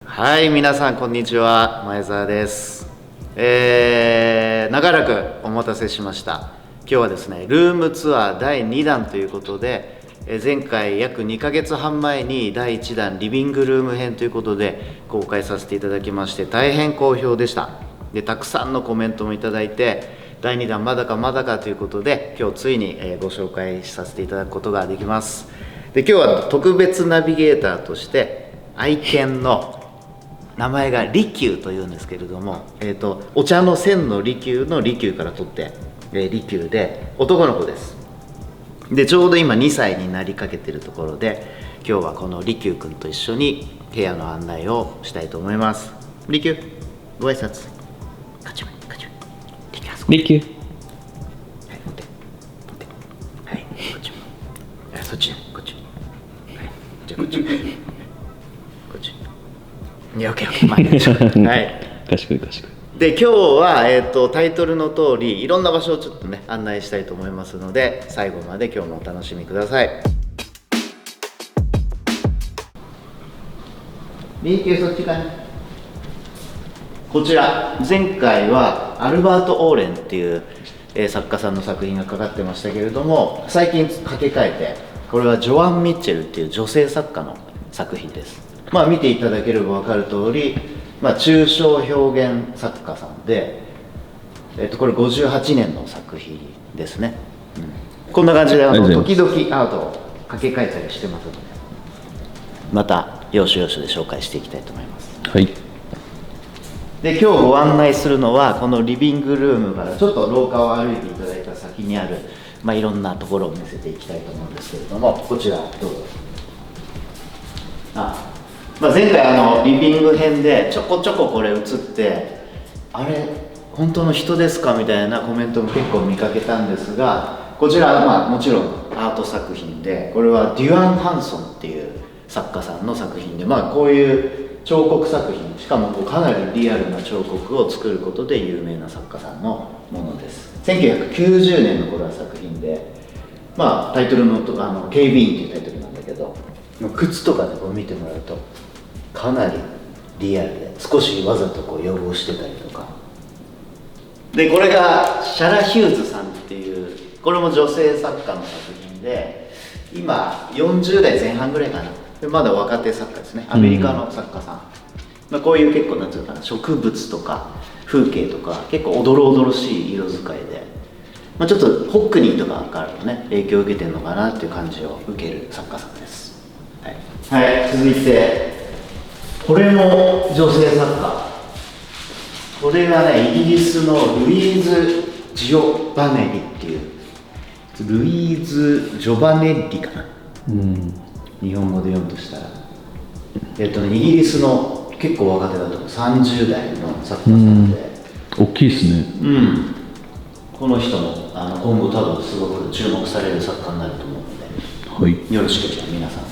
はい、皆さんこんにちは、前澤です。長らくお待たせしました。今日はですね、ルームツアー第2弾ということで、前回約2ヶ月半前に第1弾リビングルーム編ということで公開させていただきまして、大変好評でした。で、たくさんのコメントもいただいて、第2弾まだかまだかということで、今日ついにご紹介させていただくことができます。で、今日は特別ナビゲーターとして愛犬の名前が利休というんですけれども、お茶の千の利休の利休から取って、利休で男の子です。で、ちょうど今2歳になりかけてるところで、今日はこの利休くんと一緒に部屋の案内をしたいと思います。利休、ご挨拶。カチュカチュ。利休。はい、持って持って。はい、こっち。そっち、こっち。はい、じゃあこっち。こっち。いや、オッケーオッケー、はい。賢い賢い。で、今日は、タイトルの通りいろんな場所をちょっとね案内したいと思いますので、最後まで今日もお楽しみください。リーキューそっちかね。こちら前回はアルバート・オーレンっていう、作家さんの作品がかかってましたけれども、最近掛け替えてこれはジョアン・ミッチェルっていう女性作家の作品です。まあ見ていただければ分かる通り、抽象表現作家さんで、これ58年の作品ですね、こんな感じで時々アートを掛け替えたりしてますので、また要所要所で紹介していきたいと思います。はい。で、今日ご案内するのはこのリビングルームからちょっと廊下を歩いていただいた先にある、いろんなところを見せていきたいと思うんですけれども、こちらどうぞ。前回リビング編でちょこちょここれ映って、あれ本当の人ですかみたいなコメントも結構見かけたんですが、こちらもちろんアート作品で、これはデュアン・ハンソンっていう作家さんの作品で、こういう彫刻作品、しかもかなりリアルな彫刻を作ることで有名な作家さんのものです。1990年の頃の作品で、タイトルの警備員っていうタイトルなんだけど、靴とかでこう見てもらうとかなりリアルで、少しわざとこう汚してたりとかで、これがシャラ・ヒューズさんっていう、これも女性作家の作品で、今40代前半ぐらいかな。で、まだ若手作家ですね。アメリカの作家さん、こういう結構なんていうかな、植物とか風景とか結構おどろおどろしい色使いで、ちょっとホックニーとかからもね影響を受けてるのかなっていう感じを受ける作家さんです。はい、続いてこれも女性作家。これがね、イギリスのルイーズ・ジョバネリっていう、ルイーズ・ジョバネッリかな、日本語で読むとしたら、イギリスの結構若手だと30代の作家さんで、大きいですね。この人も今後多分すごく注目される作家になると思うので、よろしければ皆さん。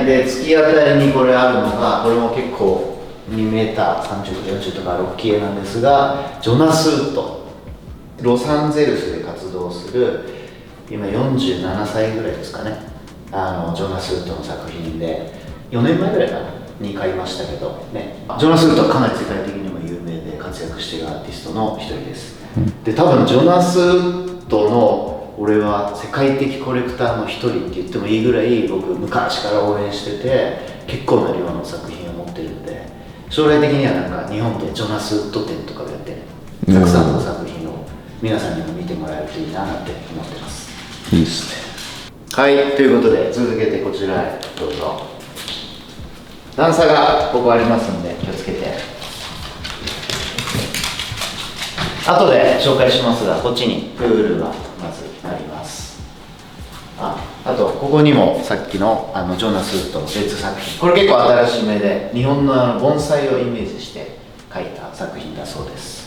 で、突き当たりにこれあるのが、これも結構 2m30、40とか大きい絵なんですが、ジョナス・ウッド、ロサンゼルスで活動する今47歳ぐらいですかね、ジョナス・ウッドの作品で4年前ぐらいかなに買いましたけどね。ジョナス・ウッドはかなり世界的にも有名で活躍しているアーティストの一人です。で、多分ジョナス・ウッドの俺は世界的コレクターの一人って言ってもいいぐらい、僕昔から応援してて、結構な量の作品を持ってるんで、将来的にはなんか日本でジョナス・ウッド展とかをやって、たくさんの作品を皆さんにも見てもらえるといいなって思ってます。いいですね。はい、ということで続けてこちらへどうぞ。段差がここありますんで気をつけて。後で紹介しますが、こっちにプールがまずあります。あとここにもさっきのジョナスと別作品、これ結構新しめで、日本の盆栽をイメージして描いた作品だそうです。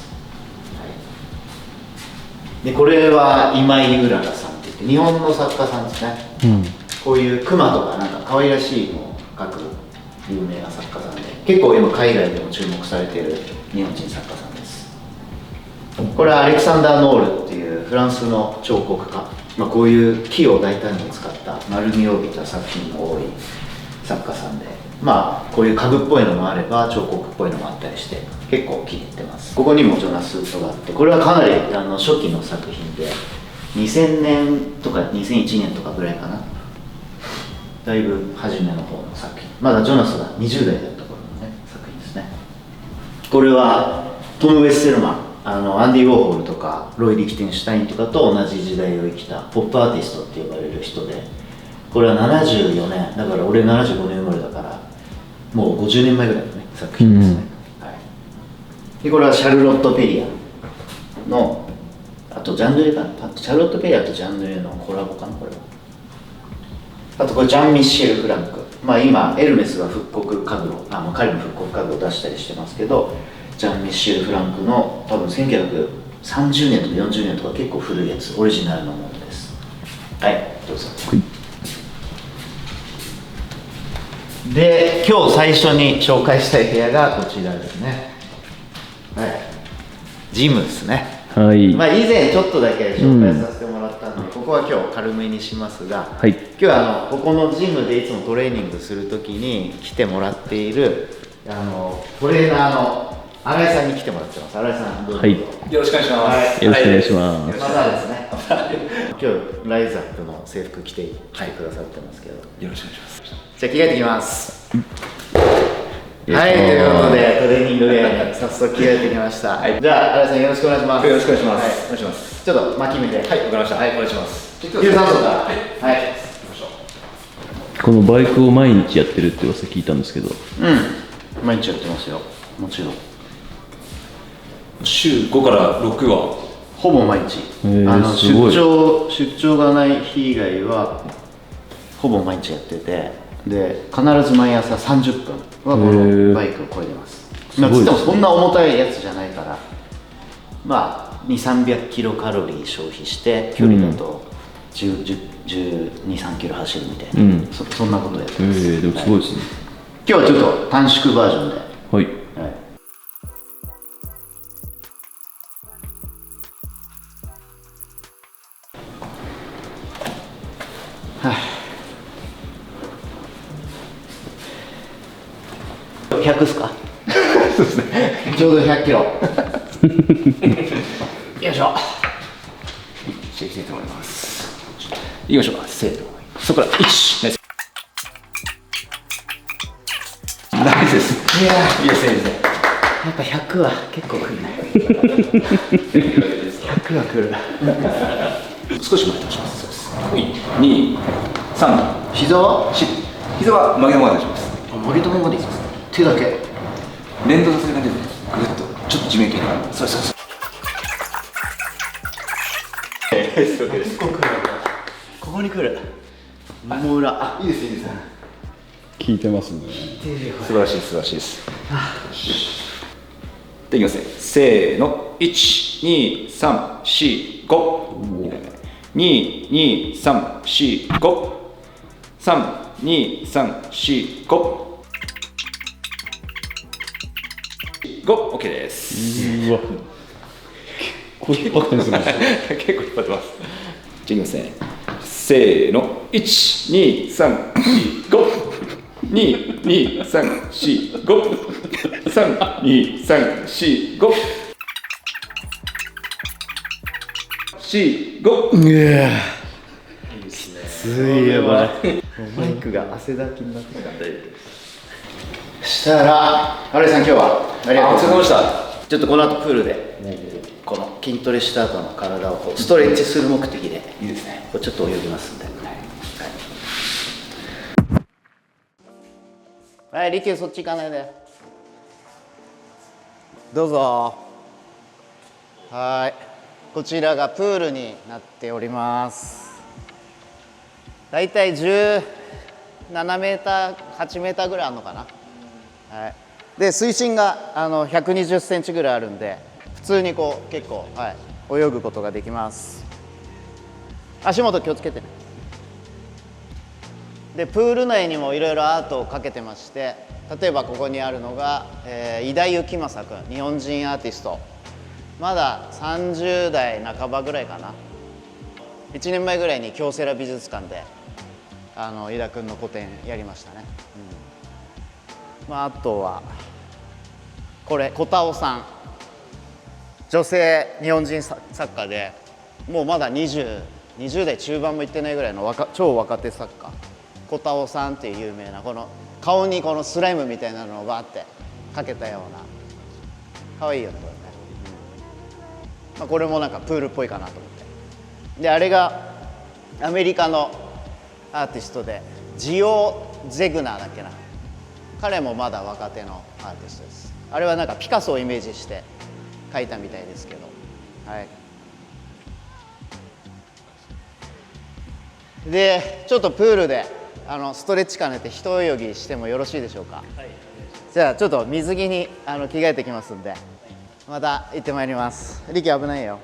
で、これは今井うららさんって言って日本の作家さんですね。こういうクマとかなんか可愛らしいのを描く有名な作家さんで、結構今海外でも注目されている日本人作家さんです。これはアレクサンダー・ノールっていうフランスの彫刻家こういう木を大胆に使った丸みを帯びた作品の多い作家さんで、こういう家具っぽいのもあれば彫刻っぽいのもあったりして結構気に入ってます。ここにもジョナスウッドがあって、これはかなり初期の作品で2000年とか2001年とかぐらいかな、だいぶ初めの方の作品、まだジョナスが20代だった頃のね作品ですね。これはトム・ウェッセルマン、アンディ・ウォーホルとかロイ・リキテンシュタインとかと同じ時代を生きたポップアーティストって呼ばれる人で、これは74年だから俺75年生まれだからもう50年前ぐらいのね作品ですね、でこれはシャルロット・ペリアの、あとジャンドゥエかな、シャルロット・ペリアとジャンドゥエのコラボかな、これは。あとこれジャン・ミッシェル・フランク、今エルメスが復刻家具を彼の復刻家具を出したりしてますけど、ジャン・ミッシェル・フランクの多分1930年とか40年とか結構古いやつ、オリジナルのものです。はい、どうぞ。で、今日最初に紹介したい部屋がこちらですね。はい、ジムですね。はい。以前ちょっとだけ紹介させてもらったので、ここは今日軽めにしますが、今日はここのジムでいつもトレーニングするときに来てもらっているトレーナーの新井さんに来てもらってます。新井さん、どうぞ。はい。よろしくお願いします。よろしくお願いします。またですね。今日ライザップの制服着てくださってますけど、よろしくお願いします。じゃあ着替えてきます。はい、ということでトレーニングウェアに早速着替えてきました。じゃあ新井さんよろしくお願いします。よろしくお願いします。お願いします。ちょっと巻き目で。はい、わかりました。はい、お願いします。有酸素から。はい。このバイクを毎日やってるって噂聞いたんですけど。毎日やってますよ。もちろん。週5から6はほぼ毎日。出張がない日以外はほぼ毎日やってて、で必ず毎朝30分はこのバイクを漕いでます。つってもそんな重たいやつじゃないから、200-300キロカロリー消費して距離だと12-13キロ走るみたいな、そんなことをやってます。でもすごいですね。今日はちょっと短縮バージョンで。はい。100っすか？そうですね。ちょうど100キロ。よいしょ。していきたいと思います。いきましょう。せーの。そこから1。ナイスです。いやー、いいですね。やっぱ100は結構くるね。100はくる。少し前とします。そうです。2、3。膝は？膝は曲げのままでします。曲げたままでいきます。手だけ連動させる感じでぐるっとちょっと地面系に。そうそうそう。ここに来る。もも裏。いいですいいです。聞いてますね。素晴らしい素晴らしいです。でいきますね。せーの。1、2、3、4、5。2、2、3、4、5。3、2、3、4、5。5、OK です。うわ。結構引っ張ってますね。結構引っ張ってます。じゃあいきますね。せーの。1、2、3、4、5。2、2、3、4、5。3、2、3、4、5。4、5。ついやばい。マイクが汗だきになってきた。したら、新井さん今日はありがとうございました。ちょっとこの後プールでこの筋トレした後の体をストレッチする目的でいいですね。ちょっと泳ぎますんで。はい、リキューそっち行かないで。どうぞ。はい、こちらがプールになっております。だいたい17メーター、8メーターぐらいあるのかな。はい、で水深が120センチぐらいあるんで、普通にこう結構、泳ぐことができます。足元気をつけてね。でプール内にもいろいろアートをかけてまして、例えばここにあるのが、井田幸正君、日本人アーティスト、まだ30代半ばぐらいかな。1年前ぐらいに京セラ美術館で井田君の個展やりましたね。あとはこれ小田尾さん、女性日本人作家で、もうまだ20代中盤もいってないぐらいの超若手作家、小田尾さんっていう有名な、この顔にこのスライムみたいなのをバーってかけたような、可愛いよねこれね。これもなんかプールっぽいかなと思って。であれがアメリカのアーティストでジオ・ゼグナーだっけな、彼もまだ若手のアーティストです。あれはなんかピカソをイメージして描いたみたいですけど、はい。でちょっとプールでストレッチ兼ねて一泳ぎしてもよろしいでしょうか。はい、じゃあちょっと水着に着替えてきますんで、また行ってまいります。リキ危ないよ。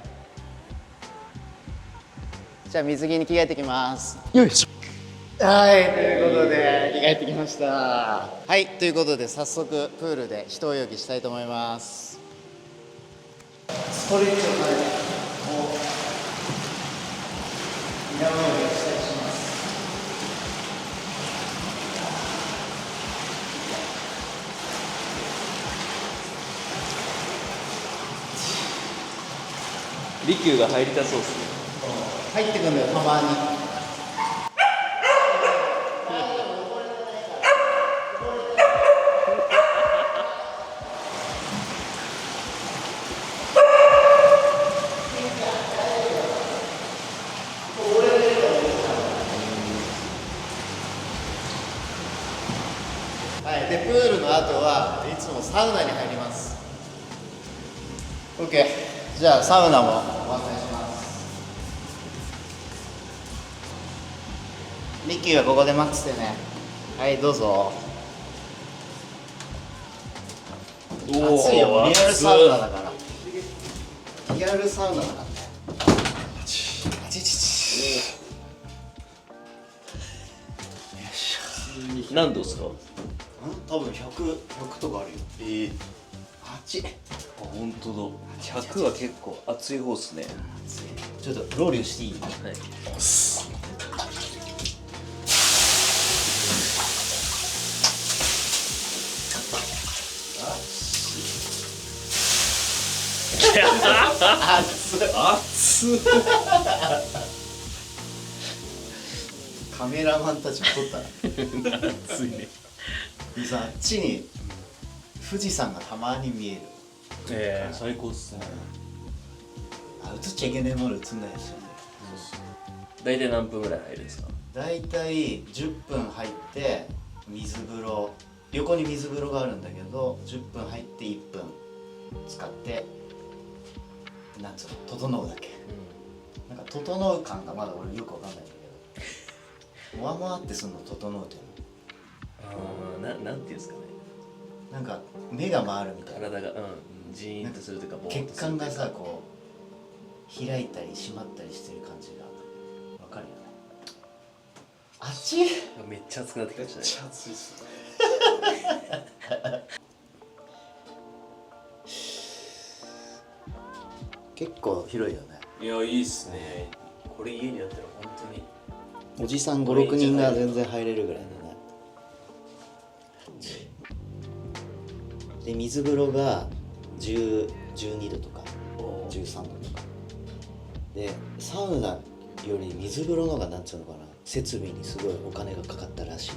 じゃあ水着に着替えてきます。よいしょ。はい、ということで着替えてきました。はい、ということで早速プールで一泳ぎしたいと思います。ストレッチを兼ねて平泳ぎをしたりします。利休が入りたそうですね。入ってくるんだよ、たまに。はい、でプールの後はいつもサウナに入ります。 OK、 じゃあサウナもご案内します。リキューはここで待っててね。はい、どうぞ。暑いよ、リアルサウナだから。リアルサウナだからね。何度ですか？多分100とかあるよ。8。あ、本当だ。100は結構熱い方ですね。ちょっとロウリュしていい？はい。熱っ。カメラマンたちも撮ったな。熱いね。でさ、あっちに富士山がたまに見える。最高っすね。映っちゃいけないもの映んないですよね。大体何分ぐらい入るんですか？大体10分入って水風呂、横に水風呂があるんだけど10分入って1分使って、なんつうの、整うだけ、なんか整う感がまだ俺よくわかんないんだけど、もわもわってすんの整うっていうの。なんていうんですかね、なんか目が回るみたいな、体がジーンとするというか、血管がさこう開いたり閉まったりしてる感じがわかるよね。あっちめっちゃ熱くなってきましたね。めっちゃ熱いっす結構広いよね。いや、いいっすね。これ家にあったら本当におじさん 5,6 人が全然入れるぐらいだね。で水風呂が12度とか13度とかで、サウナより水風呂の方がなんつうのかな、設備にすごいお金がかかったらしい。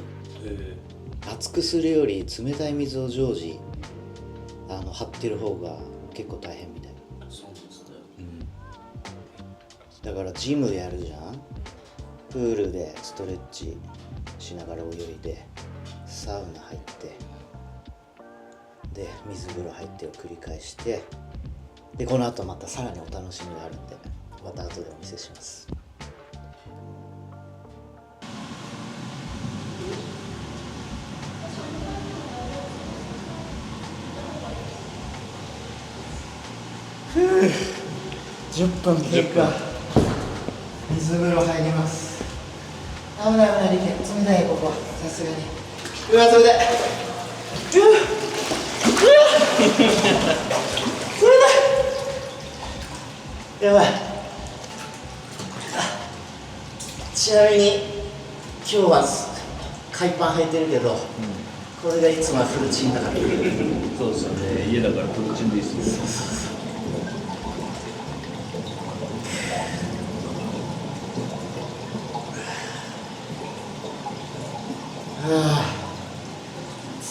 熱くするより冷たい水を常時張ってる方が結構大変みたいな。そうですね。だからジムやるじゃん。プールでストレッチしながら泳いで、サウナ入ってで水風呂入ってを繰り返して、でこの後またさらにお楽しみがあるんで、また後でお見せします。10分経過。水風呂入ります。危ない危ない、冷たいここ、さすがに。うわ、冷たい。冷たい。やばい。ちなみに今日は海パン履いてるけど、これがいつもはフルチンだから。そうですよね、家だからフルチンでいいです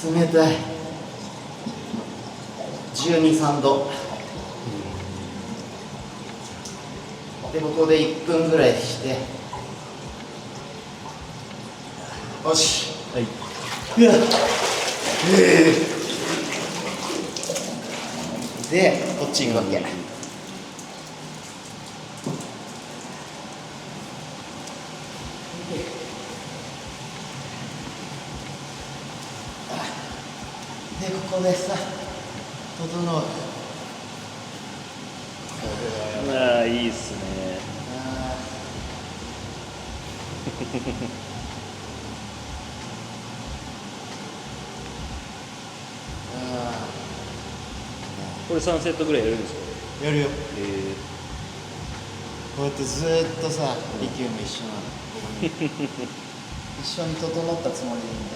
よ。冷たい。12、3度で、ここで1分ぐらいして、よし、はい、うわっ、で、こっち行くわけ。で、ここでさ、整う。ああ、いいっすね。これ3セットぐらいやるんですか？やるよ。こうやってずーっとさ、リキューも一緒なの。一緒に整ったつもりでいいん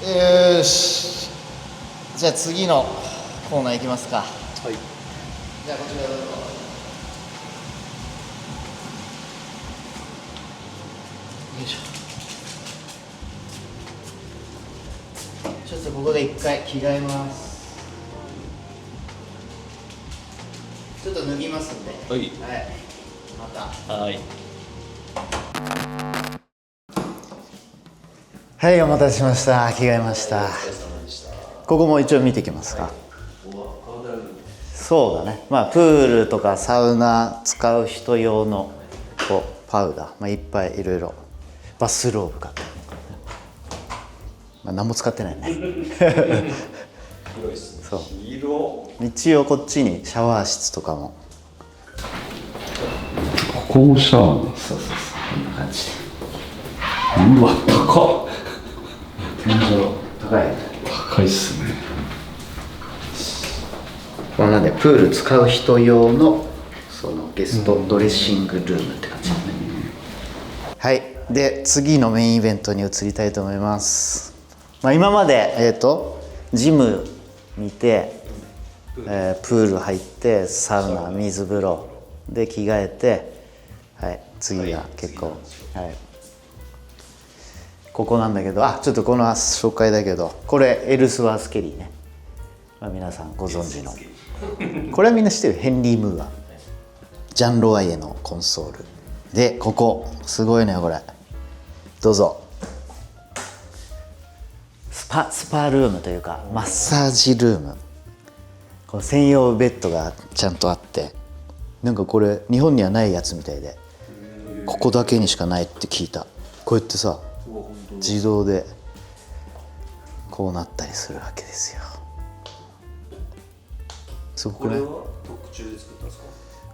だよ。よーし、じゃあ次のコーナー行きますか。はい。じゃあこちらどうぞ。よいしょ。ちょっとここで一回着替えます。ちょっと脱ぎますんで。はい。はい。また。はい。はい、お待たせしました。着替えました。ここも一応見てきますか。そうだね。まあプールとかサウナ使う人用のこうパウダー、まあいっぱいいろいろ。バスローブか。まあ何も使ってないね。広いっすね。そう。広。一応こっちにシャワー室とかも。ここもシャワー。そうそうそう。こんな感じで。うわ、高っ。天井高い。高いっすね。これなんでプール使う人用のそのゲストドレッシングルームって感じですね。はい。で次のメインイベントに移りたいと思います。まあ今までジム見て、プール入ってサウナ水風呂で着替えて、はい、次が結構、はい、ここなんだけど、あ、ちょっとこの紹介だけど、これエルスワース・ケリーね、まあ、皆さんご存知の、これはみんな知ってる、ヘンリー・ムーア、ジャン・ロワイエのコンソールで、ここすごいね、これどうぞ。スパルームというかマッサージルーム、この専用ベッドがちゃんとあって、なんかこれ日本にはないやつみたいで、ここだけにしかないって聞いた。こうやってさ自動でこうなったりするわけですよ。すごくね。これは特注で作ったんですか？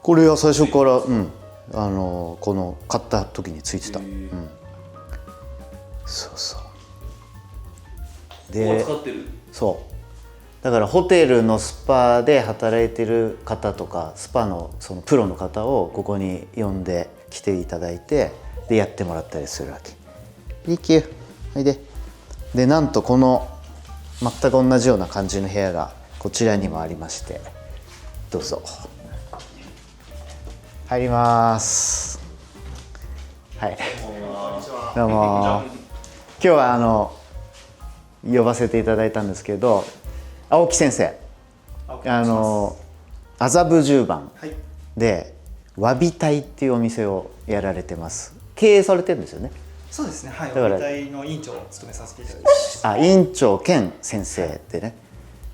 これは最初から、この買った時についてた。そうそう。で、使ってる。そうだからホテルのスパで働いてる方とかスパのそのプロの方をここに呼んで来ていただいて、でやってもらったりするわけ。リキューおいで。でなんとこの全く同じような感じの部屋がこちらにもありまして、どうぞ入ります。はい、どうも。今日は呼ばせていただいたんですけど、青木先生、麻布十番でわびたいっていうお店をやられてます。経営されてるんですよね。そうですね、はい、だからわびたいの院長を務めさせていただいてます。あ、院長兼先生でね。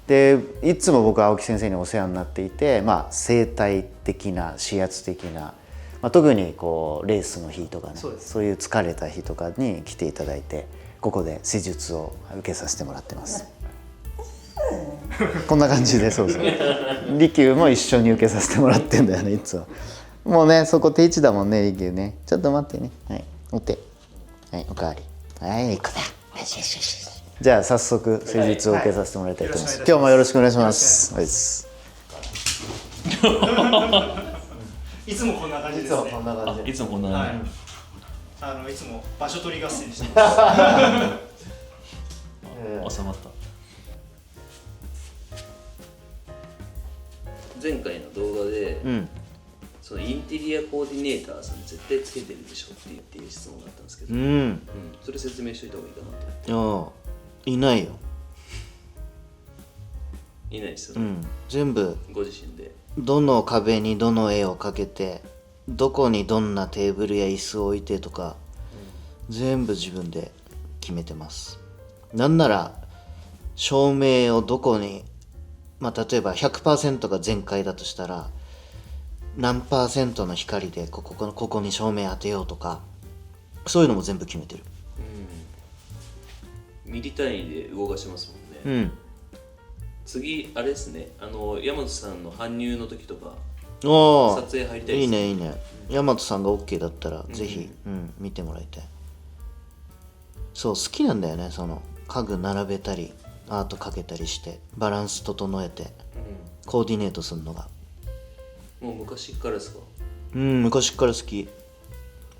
でいつも僕は青木先生にお世話になっていて、まあ、生態的な指圧的な、まあ、特にこうレースの日とかね、そういう疲れた日とかに来ていただいて、ここで施術を受けさせてもらってます。こんな感じで、そうそう。利休も一緒に受けさせてもらってんだよね、いつも。もうね、そこ定位置だもんね、利休ね。ちょっと待ってね。はい、お手。はい、おかわり。はい、こだ。よしよしよし。じゃあ早速施術を受けさせてもらいたいと思います。今日もよろしくお願いします。はい。いつもこんな感じいつもですね。こんな感じ。いつもこんなはね、い。いつも場所取り合戦してます。収まった。前回の動画で、そのインテリアコーディネーターさん絶対つけてるでしょっていう質問があったんですけど、それ説明しといた方がいいかなと。いないよ。いないですよね、全部ご自身で。どの壁にどの絵をかけて、どこにどんなテーブルや椅子を置いてとか、全部自分で決めてます。なんなら照明をどこに、例えば 100% が全開だとしたら何%の光でここに照明当てようとか、そういうのも全部決めてる。ミリ単位で動かしますもんね。次あれですね、大和さんの搬入の時とか撮影入りたいですね。いいねいいね。大和さんが OK だったらぜひ、見てもらいたい。そう、好きなんだよね、その家具並べたりアートかけたりしてバランス整えて、コーディネートするのがもう昔からですか？昔から好き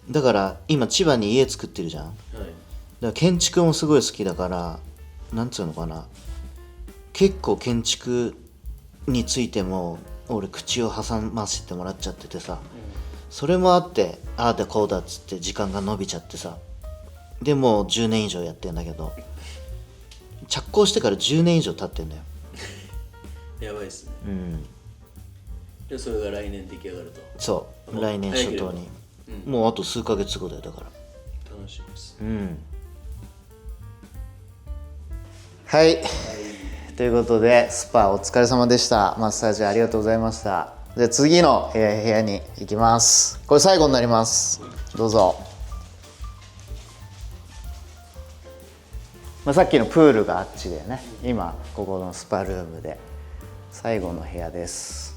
だから。今千葉に家作ってるじゃん。だから建築もすごい好きだから、なんつうのかな、結構建築についても俺口を挟ませてもらっちゃっててさ、それもあってああだこうだっつって時間が伸びちゃってさ、でもう10年以上やってんだけど、着工してから10年以上経ってんだよ。やばいっすね。でそれが来年出来上がると。そう、来年初頭に、もうあと数ヶ月後だよ。だから楽しみです。はい、ということでスパお疲れ様でした。マッサージありがとうございました。で次の部屋に行きます。これ最後になります。どうぞ。さっきのプールがあっちでね、今ここのスパルームで最後の部屋です。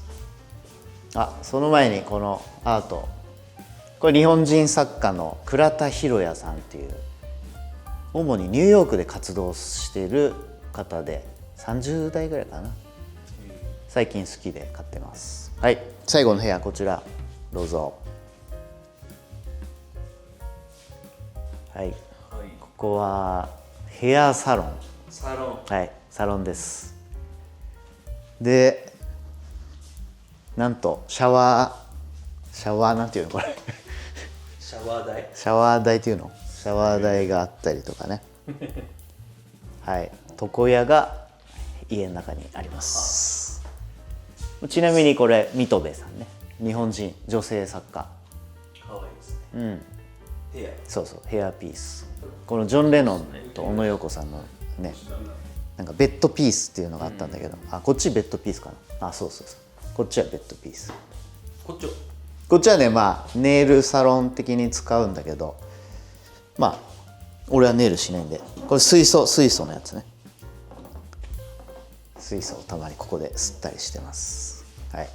その前にこのアート、これ日本人作家の倉田博也さんっていう、主にニューヨークで活動している方で30代ぐらいかな。最近好きで買ってます。はい、最後の部屋こちらどうぞ。はい、ここはヘアサロン。サロン。はい、サロンです。で、なんとシャワーなんていうのこれシャワー台。シャワー台っていうの？シャワー台があったりとかね。はい、床屋が家の中にあります。ちなみにこれ水戸部さんね、日本人女性作家。可愛いですね。ヘア。そうそう、ヘアピース。このジョン・レノンと小野陽子さんのね、なんかベッドピースっていうのがあったんだけど、こっちベッドピースかな。そうそうそう、こっちはベッドピース。こっちはね、ネイルサロン的に使うんだけど、俺はネイルしないんで、これ水素のやつね。水素をたまにここで吸ったりしてます。はい。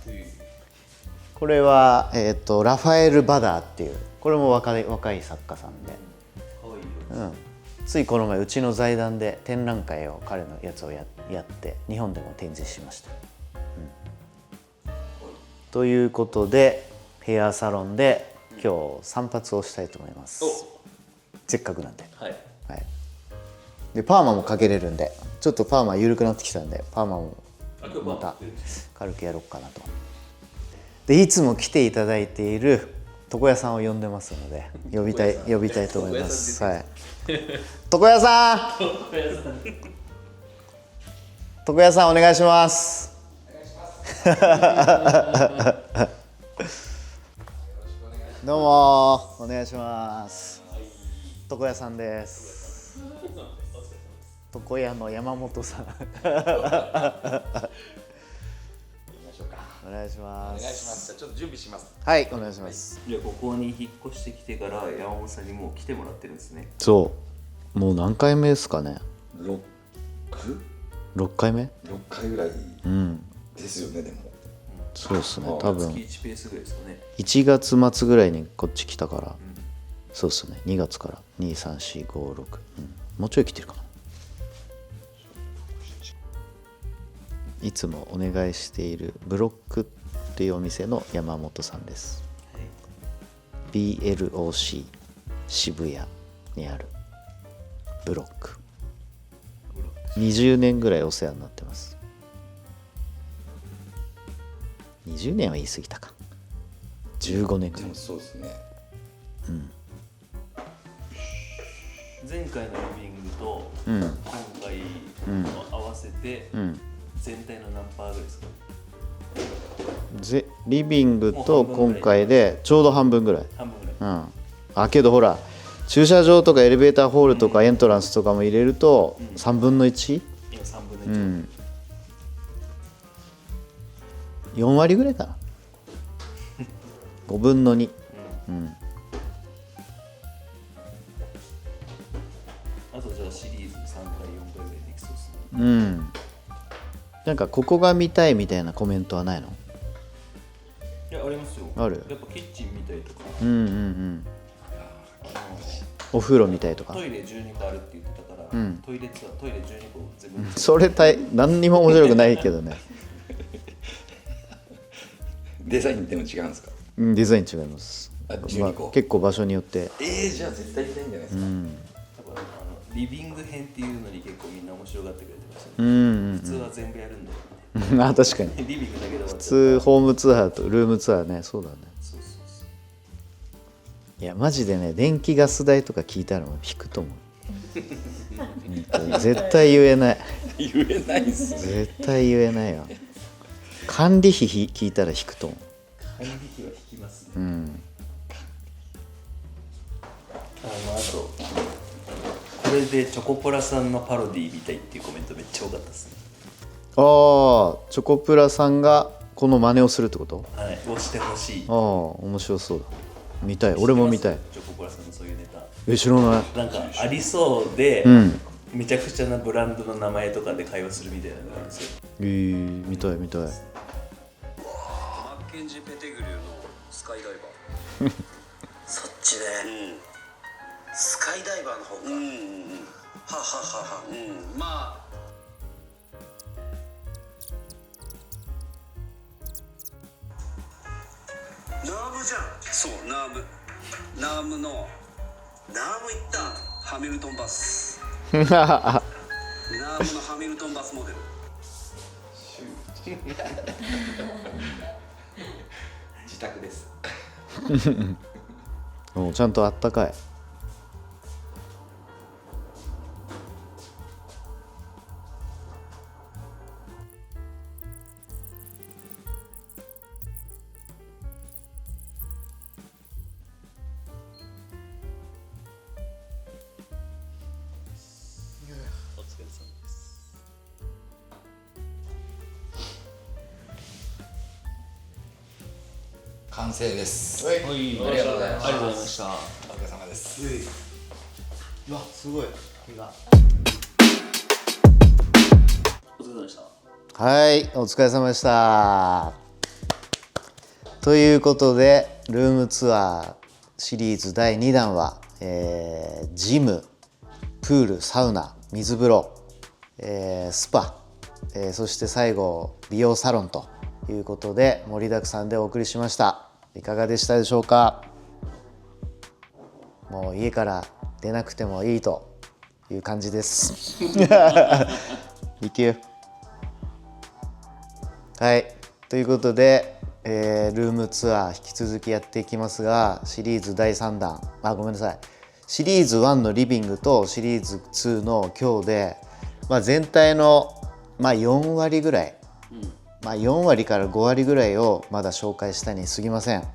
これはラファエル・バダーっていう、これも若い作家さんで、ついこの前うちの財団で展覧会を彼のやつをやって日本でも展示しました。ということでヘアサロンで今日散髪をしたいと思います。せっかくなんで。でパーマもかけれるんで、ちょっとパーマ緩くなってきたんでパーマもまた軽くやろうかなと。でいつも来ていただいている床屋さんを呼んでますので呼びたいと思います。はい。床屋さん床屋さんお願いします。どうもお願いします。床屋さんです。床屋の山本さん。お願いします。ちょっと準備します。はい、お願いします。じゃあここに引っ越してきてから山本さんにもう来てもらってるんですね。そう、もう何回目ですかね。6回目？ 6 回ぐらいですよね。でもそうですね、多分月1ペースぐらいですかね。1月末ぐらいにこっち来たから、そうですね、2月から23456、もうちょい来てるかな。いつもお願いしているブロックというお店の山本さんです、BLOC 渋谷にあるブロック、20年ぐらいお世話になってます。20年は言い過ぎたか、15年ぐらい。でもそうですね。前回のリビングとうん今回を合わせて全体の何パーぐらいですか？リビングと今回でちょうど半分ぐらい。半分ぐらい。あ、けどほら駐車場とかエレベーターホールとかエントランスとかも入れると3分の 1？今3分の1。4割ぐらいかな。5分の2。あとじゃあシリーズ3回4回ぐらいできそうですね。なんかここが見たいみたいなコメントはないの？いや、ありますよ。ある？やっぱキッチン見たいとか、お風呂見たいとか。トイレ12個あるって言ってたから、トイレツアートイレ12個全部それ何にも面白くないけどね。デザインでも違うんですか？デザイン違います。12個。結構場所によって。じゃあ絶対見たいんじゃないですか。多分リビング編っていうのに結構みんな面白がってくれてましたね。普通は全部やるんだよね。あ、確かに。リビングだけで普通ホームツアーとルームツアーね、そうだね。そういやマジでね、電気ガス代とか聞いたら引くと思う。絶対言えない。言えないっすね。絶対言えないよ。管理費聞いたら引くと思う。管理費は引きますね。あとこれでチョコプラさんのパロディみたいっていうコメントめっちゃ多かったですね。ああ、チョコプラさんがこの真似をするってこと？はい、押してほしい。ああ、面白そうだ。見たい、俺も見たい。チョコプラさんのそういうネタ。知らない。なんかありそうで、めちゃくちゃなブランドの名前とかで会話するみたいなのがあるんですよ。見たい。マッケンジー・ペテグリューのスカイダイバーそっちね、スカイダイバーの方か。はまあナームじゃん。そう、ナームの行ったハミルトンバスナームのハミルトンバスモデル自宅です。もうちゃんとあったかい。お疲れ様です。完成です。はい、ありがとうございます。ありがとうございました。お疲れ様です。うわ、すごい。お疲れ様でした。はい、お疲れ様でした。ということでルームツアーシリーズ第2弾は、ジム、プール、サウナ、水風呂、スパ、そして最後美容サロンということで盛りだくさんでお送りしました。いかがでしたでしょうか。もう家から出なくてもいいという感じです。リキュー。はい、ということで、ルームツアー引き続きやっていきますが、シリーズ第3弾、ごめんなさい、シリーズ1のリビングとシリーズ2の今日で、全体の、4割ぐらい、4割から5割ぐらいをまだ紹介したに過ぎません。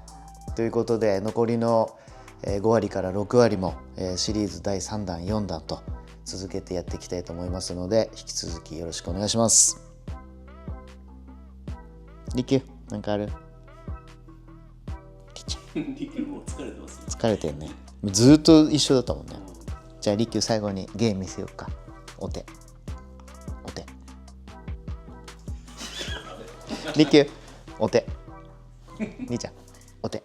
ということで残りの5割から6割もシリーズ第3弾4弾と続けてやっていきたいと思いますので、引き続きよろしくお願いします。リキュー、なんかある？リキューもう疲れてますね。疲れてんね。ずっと一緒だったもんね。じゃあリキュー最後にゲーム見せようか。お手リキューお手、兄ちゃんお手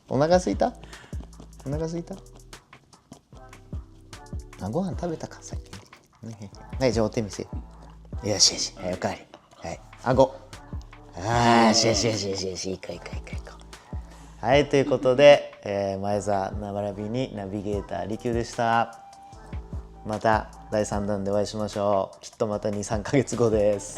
お腹すいた？ご飯食べたかさっき。はい、じゃあお手見せ。よしよし、はい、おかわり。はい、顎。よしよしよしよしよし、いいかいいかいいかいか。はい、ということで、前澤並びにナビゲーター利休でした。また第3弾でお会いしましょう。きっとまた2、3ヶ月後です。